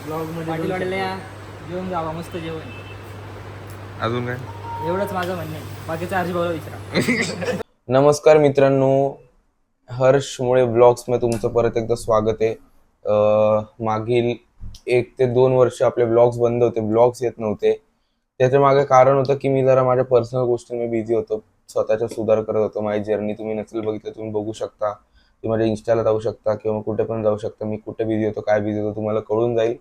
Blog मध्ये पाटील वाढले या जेवण जावा मस्त जेवण. अजून काय? एवढंच माझं म्हणणं आहे. बाकीचं आजी भाऊला विचारा. नमस्कार मित्रांनो, हर्ष मुळे ब्लॉग्स मध्ये तुमचं परत एकदा स्वागत आहे. मागील 1 ते 2 वर्ष आपले ब्लॉग्स बंद होते, ब्लॉग्स येत नव्हते. त्याच्या मागे कारण होतं की मी जरा माझ्या पर्सनल गोष्टींमध्ये बिझी होतो, स्वतःच्या सुधार करत होतो. माझी जर्नी तुम्ही नसेल बघितलं, तुम्ही बघू शकता. तुम्ही माझ्या इंस्टाला जाऊ शकता किंवा कुठे पण जाऊ शकता. मी कुठे बिझी होतो, काय बिझी होतो तुम्हाला कळून जाईल.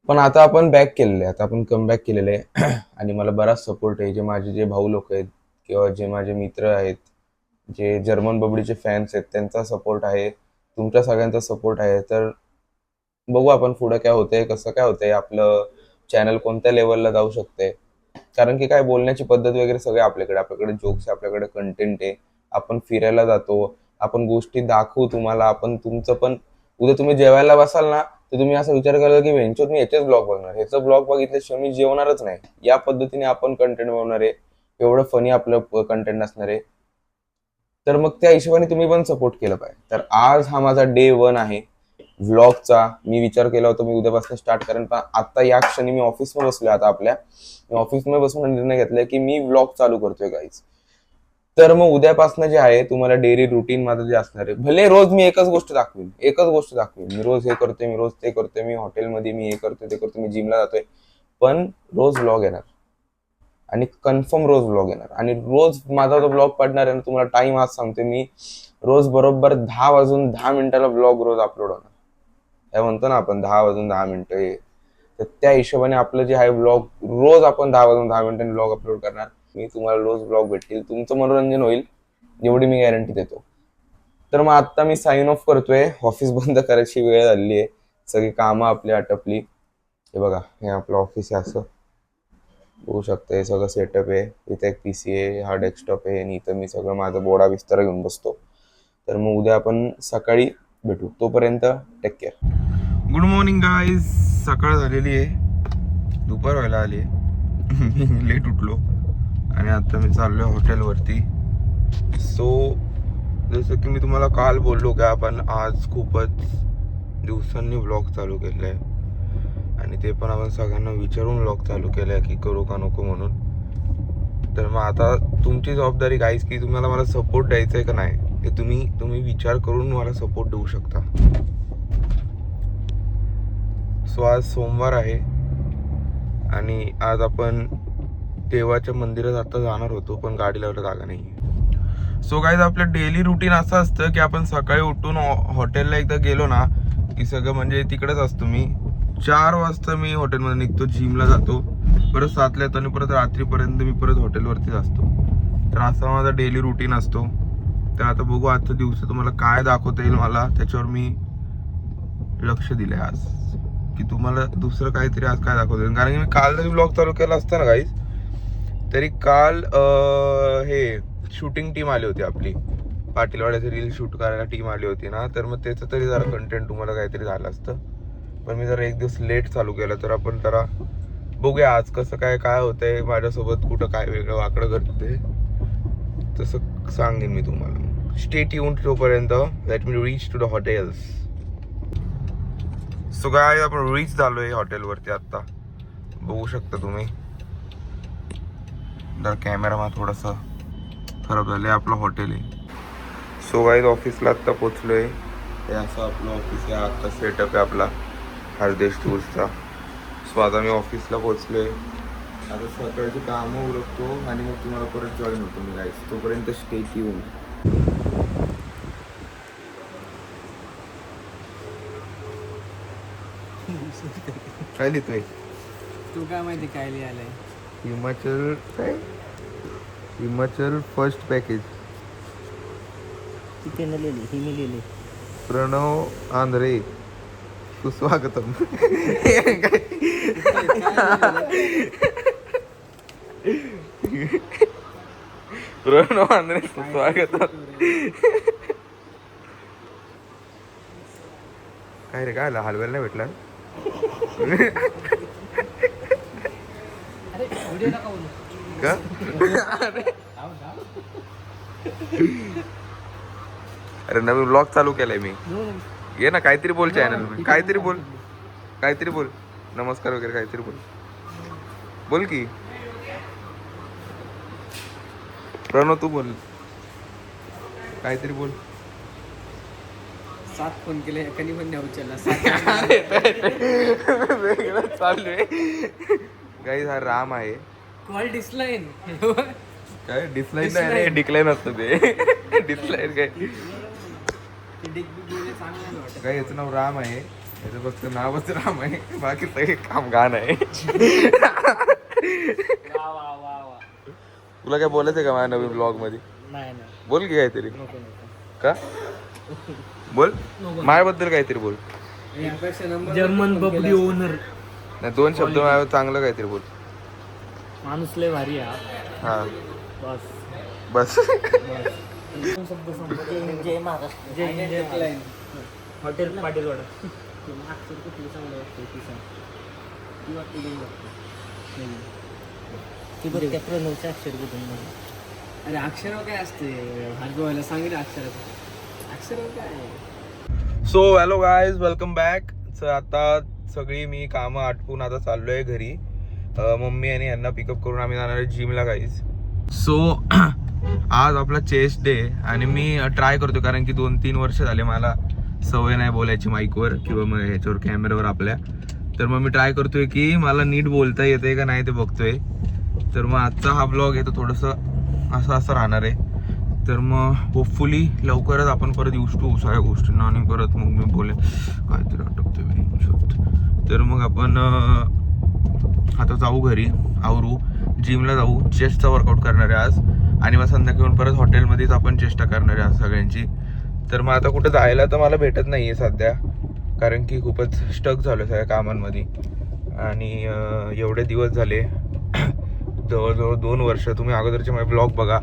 पण आता आपण बॅक केलेलं आहे, आता आपण कमबॅक केलेलं आहे आणि मला बराच सपोर्ट आहे. जे भाऊ लोक आहेत किंवा जे माझे मित्र आहेत, जे जर्मन बबडीचे फॅन्स आहेत, त्यांचा सपोर्ट आहे, तुमच्या सगळ्यांचा सपोर्ट आहे. तर बघू आपण पुढे काय होतंय, कसं काय होतंय, आपलं चॅनल कोणत्या लेवलला जाऊ शकते. कारण की काय बोलण्याची पद्धत वगैरे सगळे आपल्याकडे जोक्स आहे, आपल्याकडे कंटेंट आहे. आपण फिरायला जातो, आपण गोष्टी दाखवू तुम्हाला. आपण तुमचं पण उद्या तुम्ही जेवायला बसाल ना, तर तुम्ही असा विचार कराल की वेंचर मी याचेच ब्लॉग बघणार, ह्याचं ब्लॉग बघितल्याशिवाय मी जेवणारच नाही. या पद्धतीने आपण कंटेंट बनवणार आहे. एवढं फनी आपलं कंटेंट असणार आहे. तर मग त्या हिशोबाने तुम्ही पण सपोर्ट केलं पाहिजे. तर आज हा माझा डे 1 आहे व्लॉगचा. मी विचार केला होता मी उद्यापासून स्टार्ट करेन, पण आता या क्षणी मी ऑफिसमध्ये बसलोय. आता मी ऑफिसमध्ये बसून निर्णय घेतलाय की मी व्लॉग चालू करतोय गाईज. तर मग उद्यापासून जे आहे तुम्हाला डेली रुटीन माझं जे असणार आहे, भले रोज मी एकच गोष्ट दाखवीन. मी रोज हे करतोय, मी रोज ते करतोय, मी हॉटेलमध्ये मी हे करतोय ते करतोय, मी जिमला जातोय, पण रोज व्लॉग येणार आणि कन्फर्म रोज व्लॉग येणार. आणि रोज माझा जो ब्लॉग पडणार आहे ना, तुम्हाला टाइम आज सांगते मी, रोज बरोबर 10:10 ब्लॉग रोज अपलोड होणार. हे म्हणतो ना आपण 10:10 तर त्या हिशोबाने आपलं जे आहे ब्लॉग रोज आपण 10:10 ब्लॉग अपलोड करणार. मी तुम्हाला रोज ब्लॉग भेटतील, तुमचं मनोरंजन होईल, एवढी मी गॅरंटी देतो. तर मग आता मी साइन ऑफ करतोय. ऑफिस बंद करायची वेळ झाली आहे, सगळी कामं आपली आटपली. हे बघा, हे आपलं ऑफिस आहे, असं बघू शकता. हे सगळं सेटअप आहे. इथे एक PC आहे, हा डेस्कटॉप आहे आणि इथं मी सगळं माझा बोडा बिस्तारा घेऊन बसतो. तर मग उद्या आपण सकाळी भेटू. तोपर्यंत take care. Good morning guys. सकाळ झालेली आहे, दुपार व्हायला आली आहे. मी लेट उठलो आणि आता मी चाललो आहे हॉटेलवरती. सो जसं की मी तुम्हाला काल बोललो की आपण आज खूपच दिवसांनी व्लॉग चालू केलं आहे आणि ते पण आपण सगळ्यांना विचारून व्लॉग चालू केलं आहे की करू का नको म्हणून. तर मग आता तुमची जबाबदारी गाईज की तुम्हाला मला सपोर्ट द्यायचा आहे का नाही, हे तुम्ही विचार करून मला सपोर्ट देऊ शकता. सो आज सोमवार आहे आणि आज आपण देवाच्या मंदिरात आता जाणार होतो, पण गाडी लावायला जागा नाही. सो गाईज आपलं डेली रुटीन असं असतं की आपण सकाळी उठून हॉटेलला एकदा गेलो ना की सगळं म्हणजे तिकडेच असतो. मी 4 वाजता मी हॉटेलमध्ये निघतो, जिमला जातो, परत 7ला येतो आणि परत रात्रीपर्यंत मी परत हॉटेलवरतीच असतो. तर असा माझा डेली रुटीन असतो. तर आता बघू आजचा दिवस तुम्हाला काय दाखवता येईल मला, त्याच्यावर मी लक्ष दिलंय आज की तुम्हाला दुसरं काहीतरी आज काय दाखवता येईल. कारण की मी काल जरी ब्लॉग चालू केला असता ना गाईज, तरी काल हे शूटिंग टीम आली होती आपली, पाटीलवाड्याची रील शूट करायला टीम आली होती ना, तर मग त्याचं तरी जरा कंटेंट तुम्हाला काहीतरी झालं असतं. पण मी जरा 1 दिवस लेट चालू केलं. तर आपण जरा बघूया आज कसं काय होतंय माझ्यासोबत, कुठं काय वेगळं वाकडं घडतंय तसं सांगेन मी तुम्हाला. स्टे ट्यून्ड तोपर्यंत. Let me reach to the hotels. So guys आपण रीच झालोय हॉटेलवरती आता, बघू शकता तुम्ही. जर कॅमेरामध्ये थोडंसं खराब झालं आहे. आपलं हॉटेल आहे. सो गाईज ऑफिसला आत्ता पोचलोय. हे असं आपलं ऑफिस आहे. आत्ता सेटअप आहे आपला हरदेश टूर्सचा. सो आता मी ऑफिसला पोचलोय. आता सकाळची कामं उरकतो आणि मग तुम्हाला परत जॉईन होतो मी गाईज. तोपर्यंत स्टे ट्यून्ड. काय लिहितोय तू काय माहिती काय लिहायलंय? Himachal first package. तिथे न लिहिली, ही मी लिहिली. प्रणव आंध्रे सुस्वागतम. प्रणव आंध्रे सुस्वागतम. काय रे, काय हलवायला नाही भेटला का? अरे नवीन ब्लॉग चालू केलाय मी. ये ना, काहीतरी बोल चॅनल, काहीतरी बोल. काहीतरी बोल, नमस्कार वगैरे काहीतरी बोल, बोल की प्रणव, तू बोल काहीतरी बोल. 7 फोन केले एकाने पण नाही उचलला. वेगळं चालू आहे गाईज. हा राम आहे. कॉल डिसलाईन. काय डिसलाईन नाही, डिक्लाईन असतं ते. डिसलाईन काय काय, याचं नाव राम आहे, याचं फक्त नावच राम आहे, बाकी सगळे काम गाण आहे. तुला काय बोलायचं का माझ्या नवीन ब्लॉग मध्ये? नाही बोल की काहीतरी. नको का बोल, माझ्याबद्दल काहीतरी बोल. जर्मन बबडी ओनर. नाही, 2 शब्द माझ्यावर चांगलं काहीतरी बोल. माणूस लय भारी आहे. हा बस बस. शब्द संपले. जय महाराष्ट्र. जय हिंद. हॉटेल पाटीलवाडा. अक्षर कुठली चांगलं वाटतं ती सांग. ती वाटते घेऊन लागते ती बरं. त्या प्रणवच्या अक्षर कुठून? अरे अक्षरावर काय असते भार्गवायला सांगितलं अक्षराचं. अक्षरावर काय. So hello guys, welcome back. आता सगळी मी कामं आटपून आता चाललोय घरी. मम्मी आणि यांना पिकअप करून आम्ही जाणार आहे जिमला गाईज. सो आज आपला चेस्ट डे आणि मी ट्राय करतो, कारण की 2-3 वर्ष झाले मला सवय नाही बोलायची माईकवर किंवा मग ह्याच्यावर कॅमेरावर आपल्या. तर मग मी ट्राय करतोय की मला नीट बोलता येते का नाही ते बघतोय. तर मग आजचा हा ब्लॉग आहे तो थोडंसं असं राहणार आहे. तर मग होपफुली लवकरच आपण परत यूज टू सगळ्या गोष्टींना आणि परत मग मी बोले काहीतरी अटकतोय मी शब्द. तर मग आपण आता जाऊ घरी, आवरू, जिमला जाऊ, चेस्टचा वर्कआउट करणार आहे आज आणि मग संध्याकाळून परत हॉटेलमध्येच आपण चेष्टा करणार आहे आज सगळ्यांची. तर मग आता कुठं जायला तर मला भेटत नाही आहे सध्या, कारण की खूपच स्टक झालो सगळ्या कामांमध्ये. आणि एवढे दिवस झाले, जवळजवळ 2 वर्ष. तुम्ही अगोदरचे माझे ब्लॉग बघा,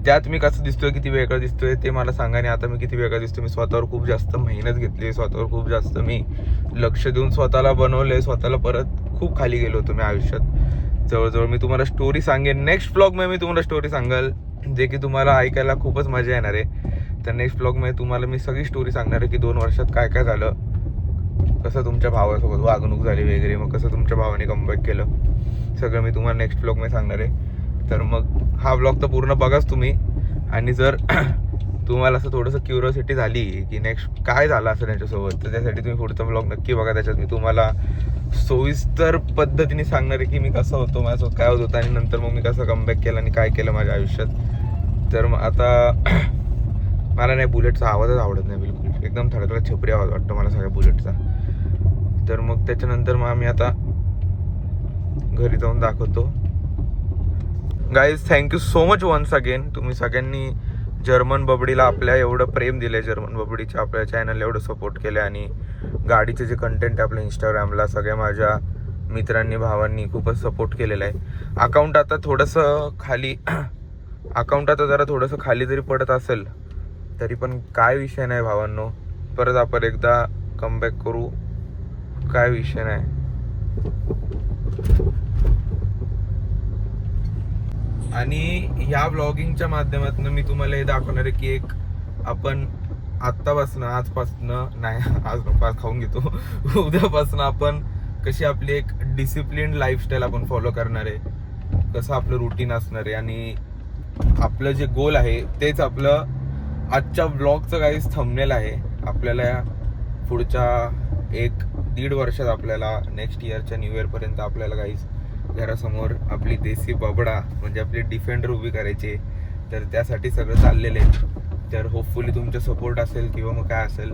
त्यात मी कसं दिसतोय, किती वेगळं दिसतोय ते मला सांगा. आणि आता मी किती वेगळं दिसतोय. मी स्वतःवर खूप जास्त मेहनत घेतली, स्वतःवर खूप जास्त मी लक्ष देऊन स्वतःला बनवलंय, स्वतःला परत खूप खाली गेलो होतो मी आयुष्यात. जवळजवळ मी तुम्हाला स्टोरी सांगेन नेक्स्ट ब्लॉगमध्ये, मी तुम्हाला स्टोरी सांगाल जे की तुम्हाला ऐकायला खूपच मजा येणार आहे. तर नेक्स्ट ब्लॉगमध्ये तुम्हाला मी सगळी स्टोरी सांगणार आहे की 2 वर्षात काय काय झालं, कसं तुमच्या भावासोबत वागणूक झाली वगैरे, मग कसं तुमच्या भावाने कमबॅक केलं, सगळं मी तुम्हाला नेक्स्ट ब्लॉगमध्ये सांगणार आहे. तर मग हा ब्लॉग तर पूर्ण बघाच तुम्ही. आणि जर तुम्हाला असं थोडंसं क्युरिओसिटी झाली की नेक्स्ट काय झालं असं त्यांच्यासोबत, तर त्यासाठी तुम्ही पुढचा ब्लॉग नक्की बघा. त्याच्यात मी तुम्हाला सोयीस्कर पद्धतीने सांगणार आहे की मी कसं होतो, माझ्यासोबत काय होत होतं आणि नंतर मग मी कसं कमबॅक केलं आणि काय केलं माझ्या आयुष्यात. तर मग आता मला नाही, बुलेटचा आवाजच आवडत नाही बिलकुल, एकदम थडकला छपरी आवाज वाटतो मला सगळ्या बुलेटचा. तर मग त्याच्यानंतर मग आम्ही आता घरी जाऊन दाखवतो. Guys, thank you so much once again. तुम्ही सगळ्यांनी जर्मन बबडीला आपल्या एवढं प्रेम दिलं, जर्मन बबडीच्या आपल्या चॅनलला एवढं सपोर्ट केलं आणि गाडीचे जे कंटेंट आहे आपल्या इंस्टाग्रामला सगळ्या माझ्या मित्रांनी भावांनी खूपच सपोर्ट केलेला आहे. अकाउंट आता थोडंसं खाली, अकाउंट आता जरा थोडंसं खाली जरी पडत असेल तरी पण काय विषय नाही भावांनो, परत आपण एकदा कमबॅक करू, काय विषय नाही. आणि ह्या ब्लॉगिंगच्या माध्यमातून मी तुम्हाला हे दाखवणार आहे की एक आपण आत्तापासून, आजपासून नाही, आज नको खाऊन घेतो, उद्यापासून आपण कशी आपली एक डिसिप्लिन लाईफस्टाईल आपण फॉलो करणार आहे, कसं आपलं रुटीन असणार आहे. आणि आपलं जे गोल आहे तेच आपलं आजच्या ब्लॉगचं काही थंबनेल आहे. आपल्याला पुढच्या 1-1.5 वर्षात आपल्याला नेक्स्ट इयरच्या न्यू इयरपर्यंत आपल्याला काहीच घरासमोर आपली देसी बबडा म्हणजे आपली डिफेंडर उभी करायची. तर त्यासाठी सगळं चाललेलं आहे. तर होपफुली तुमचा सपोर्ट असेल किंवा मग काय असेल,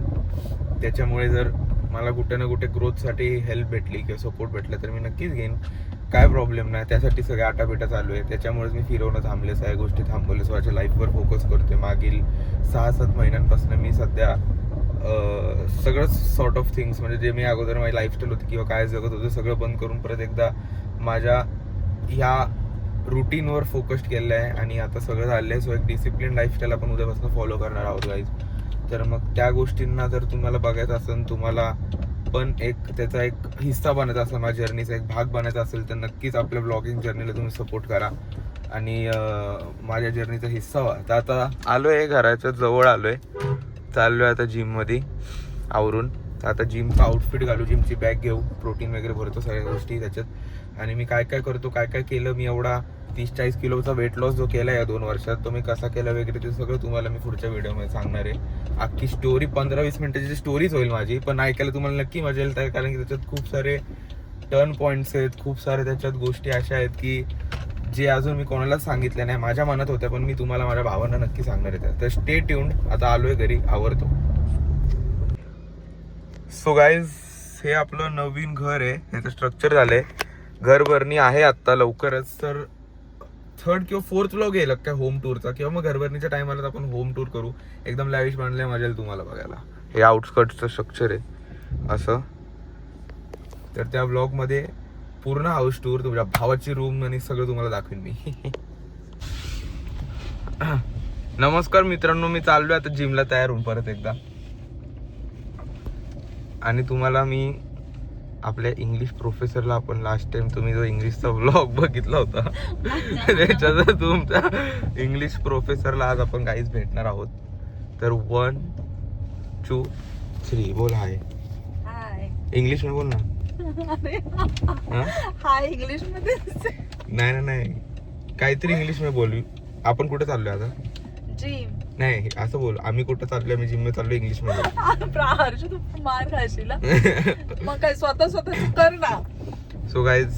त्याच्यामुळे जर मला कुठे ना कुठे ग्रोथसाठी हेल्प भेटली किंवा सपोर्ट भेटला तर मी नक्कीच घेईन, काय प्रॉब्लेम नाही. त्यासाठी सगळे आटापिटा चालू आहे, त्याच्यामुळेच मी फिरवणं थांबले, सगळ्या गोष्टी थांबवले, स्वतःच्या लाईफवर फोकस करतोय. मागील 6-7 महिन्यांपासून मी सध्या सगळंच सॉर्ट ऑफ थिंग्स म्हणजे जे मी अगोदर माझी लाईफस्टाईल होती किंवा काय जगत होतं सगळं बंद करून परत एकदा माझ्या ह्या रुटीनवर फोकस्ड केलेलं आहे आणि आता सगळं झालं आहे. सो एक डिसिप्लिन लाईफस्टाईल आपण उद्यापासून फॉलो करणार आहोत गाईज. तर मग त्या गोष्टींना जर तुम्हाला बघायचं असेल, तुम्हाला पण एक त्याचा एक हिस्सा बनायचा असेल, माझ्या जर्नीचा एक भाग बनायचा असेल, तर नक्कीच आपल्या ब्लॉगिंग जर्नीला तुम्ही सपोर्ट करा आणि माझ्या जर्नीचा हिस्सा व्हा. तर आता आलो आहे, घराच्या जवळ आलो आहे, चाललो आहे आता जिममध्ये आवरून. तर आता जिमचा आउटफिट घालू, जिमची बॅग घेऊ, प्रोटीन वगैरे भरतो, सगळ्या गोष्टी त्याच्यात. आणि मी काय काय करतो, काय काय केलं, मी एवढा 30-40 किलोचा वेट लॉस जो केला या 2 वर्षात, तो मी कसा केला वगैरे ते सगळं तुम्हाला मी पुढच्या व्हिडिओमध्ये सांगणार आहे. अख्खी स्टोरी 15-20 मिनिटाची स्टोरीच होईल माझी, पण ऐकायला तुम्हाला नक्की मजा येईल, कारण की त्याच्यात खूप सारे टर्न पॉईंट्स आहेत, खूप सारे त्याच्यात गोष्टी अशा आहेत की जे अजून मी कोणालाच सांगितल्या नाही, माझ्या मनात होत्या, पण मी तुम्हाला माझ्या भावांना नक्की सांगणार आहे. तर स्टे ट्यून्ड. आता आलोय घरी, आवरतो. सो गाईज, हे आपलं नवीन घर आहे, ह्याचं स्ट्रक्चर झालंय, घर भरणी आहे आत्ता लवकरच. तर 3rd किंवा 4th व्लॉग येईल काय होम टूरचा, किंवा मग घरभरणीच्या टायमाला आपण होम टूर करू. एकदम लॅविश बांधलंय, मजा येईल तुम्हाला बघायला. हे आउटस्कर्टचं स्ट्रक्चर आहे असं. तर त्या व्लॉगमध्ये पूर्ण हाऊस टूर, तुझ्या भावाची रूम आणि सगळं तुम्हाला दाखवेन मी. नमस्कार मित्रांनो, मी चाललोय आता जिमला तयार होऊन परत एकदा. आणि तुम्हाला मी आपल्या इंग्लिश प्रोफेसरला, आपण लास्ट टाइम तुम्ही जो इंग्लिशचा व्लॉग बघितला होता त्याच्यात तुमच्या इंग्लिश प्रोफेसरला आज आपण काहीच भेटणार आहोत. तर 1 2 3 बोल हाय. इंग्लिश में बोल ना. हाय इंग्लिश मध्ये नाही काहीतरी इंग्लिश में बोलू. आपण कुठे चाललोय आता? जिम. नाही असं बोल, आम्ही कुठे चाललोय, मी जिम मध्ये चाललोय, इंग्लिश मध्ये. हर्ष तू मार खाशील मग काय स्वतः कर ना. सो गाईज,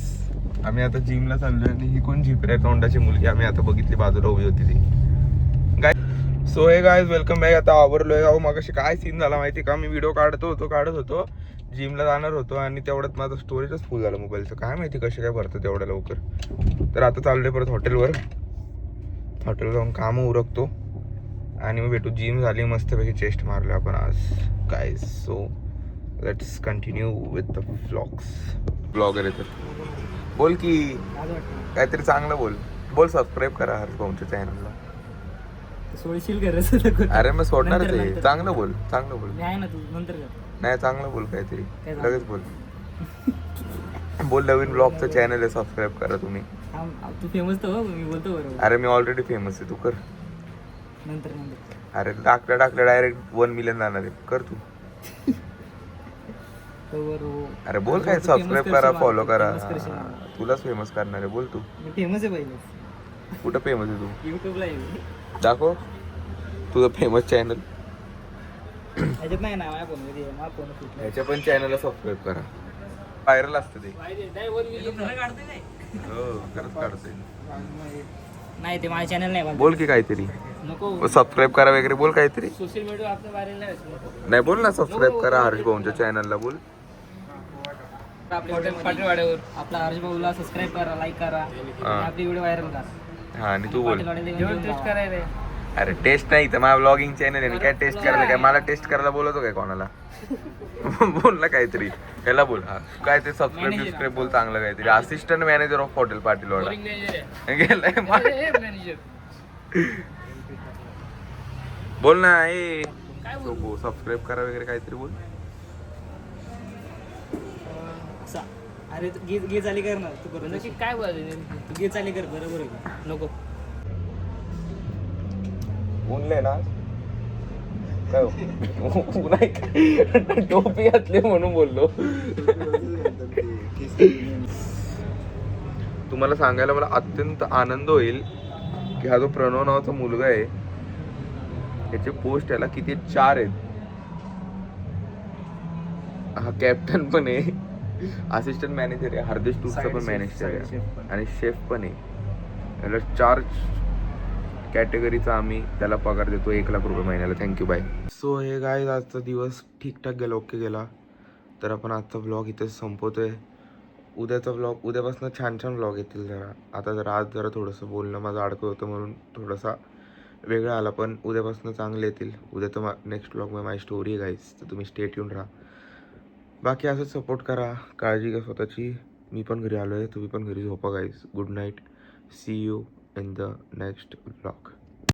आम्ही आता जिमला चाललोय आणि ही कोण झिपऱ्या तोंडाची मुलगी आम्ही आता बघितली बाजूला उभी होती ती. Guys, so hey guys, welcome back. आता आवरलोय. अहो मगाशी काय सीन झाला माहिती का, मी व्हिडिओ काढत होतो, जिमला जाणार होतो आणि तेवढ्यात माझं स्टोरेजच फुल झालं मोबाईलचं. काय माहिती कसे काय भरतं तेवढ्या लवकर. तर आता चाललोय परत हॉटेलवर जाऊन कामं उरकतो आणि मग भेटू. जिम झाली मस्तपैकी, चेस्ट मारले आपण आज guys. So let's continue with the blogger आहे. तर बोल की काहीतरी चांगलं बोल. सबस्क्राईब करा हर्ष भाऊंच्या चॅनलला. सोडशील गरज. अरे मग सोडणारच आहे. चांगलं बोल. आहे ना तू नंतर कर. नाही चांगलं बोल, काहीतरी लगेच बोल. नवीन ब्लॉगचं चॅनल आहे, सबस्क्राईब करा तुम्ही. तू फेमस तर मी बोलतो बरोबर. अरे मी ऑलरेडी फेमस आहे, तू कर. नंतर अरे टाकल्या डायरेक्ट 1 मिलियन जाणार आहे, कर तू. अरे बोल काय, सबस्क्राईब करा, फॉलो करा. तुलाच फेमस करणार आहे, बोल तू. फेमस आहे पहिले. कुठं फेमस आहे तू? युट्यूबला आहे. दाखव तुझं फेमस चॅनल. ह्याच्यात नाही ना, माझ्या फोन ह्याच्या पण चॅनलला सबस्क्राईब करा, व्हायरल असतं ते. हो खरंच काढतोय. नाही ते माझं चॅनल नाही. बोल की काहीतरी, नको सबस्क्राईब करा वगैरे बोल काहीतरी. सोशल मीडिया आपलं व्हायरल नाही बोल ना, सबस्क्राईब करा हर्ष भाऊंच्या चॅनलला बोल. पाटीलवाड्यावर आपला हर्ष भाऊला सबस्क्राईब करा, लाईक करा, आपली व्हिडिओ व्हायरल करा. हा आणि तू बोल. टेस्ट करायला. अरे टेस्ट नाही तर माझा ब्लॉगिंग चॅनल आहे, काय टेस्ट करायला, काय मला टेस्ट करायला बोलतो काय कोणाला? बोल ना काहीतरी, ह्याला बोल. काय ते सबस्क्राईब बोल चांगलं काहीतरी. Assistant manager of hotel Patilwada गेलाय. बोल ना, ए सबस्क्राईब करा वगैरे काहीतरी बोल. अरे गे चाली कर ना तू. करू नक्की काय बोलायचं, तू गे चाली कर. बरोबर आहे. नको बोलले ना काय हो? नाही टोपी घातली म्हणून बोललो. तुम्हाला सांगायला मला अत्यंत आनंद होईल की हा जो प्रणव नावाचा मुलगा आहे, याचे पोस्ट याला किती 4 आहेत. हा कॅप्टन पण आहे, असिस्टंट मॅनेजर आहे, हरदेश टूरचा पण मॅनेजर आहे आणि शेफ पण आहे. याला 4 कॅटेगरीचा आम्ही त्याला पगार देतो, 1 लाख रुपये महिन्याला. Thank you bye. So hey guys, आजचा दिवस ठीकठाक गेला, ओके गेला. तर आपण आजचा व्लॉग इथेच संपवतोय. उद्याचा व्लॉग, उद्यापासून छान व्लॉग येतील जरा. आता आज जरा थोडंसं बोलणं माझं अडकं होतं म्हणून थोडासा वेगळा आला, पण उद्यापासून चांगले येतील. उद्या तर नेक्स्ट व्लॉगमध्ये माझी स्टोरी आहे गाईज, तर तुम्ही स्टे ट्यून राहा. बाकी असंच सपोर्ट करा, काळजी घ्या स्वतःची. मी पण घरी आलो आहे, तुम्ही पण घरी झोपा guys. Good night, see you in the next vlog.